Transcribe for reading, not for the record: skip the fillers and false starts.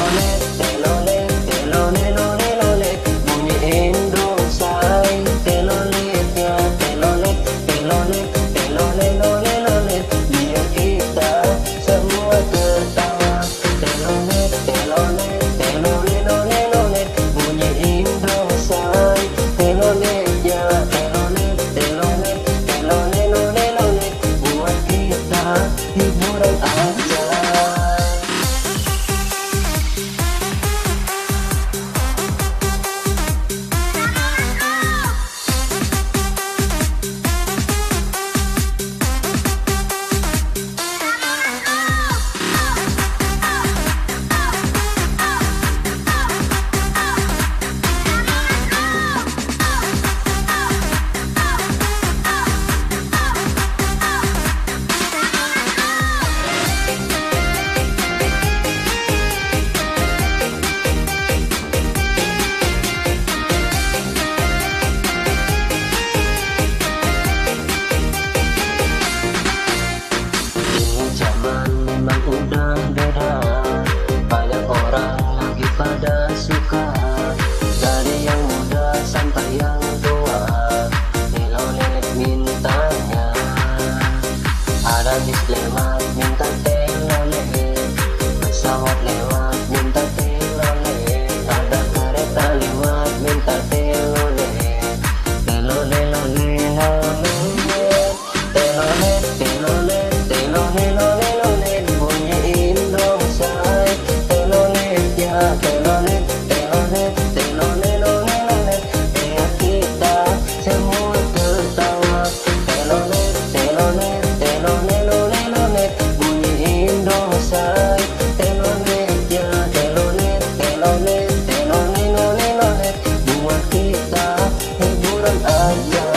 telolet, telolet, telolet, lolet, lolet, bunyiin dong say. Telolet ya, telolet, telolet, telolet, lolet, lolet, biar kita semua tertawa. Telolet, telolet, telolet, lolet, lolet, bunyiin dong say. Telolet ya, telolet, telolet, telolet, lolet, lolet, buat kita hiburan aja. Memang udah beda, banyak orang lagi pada suka, dari yang muda sampai yang tua, telolet mintanya. Ada bis lewat minta telolet, pesawat lewat minta telolet, ada kereta lewat minta telolet. Telolet, lolet, lolet, telolet, telolet, telolet, lolet, bunyiin dong say. Telolet ya, telolet, telolet, telolet, lolet, lolet, biar kita semua tertawa. Telolet, telolet, telolet, lolet, lolet, bunyiin dong say. Telolet ya, telolet, telolet, telolet, lolet, lolet, buat kita hiburan aja.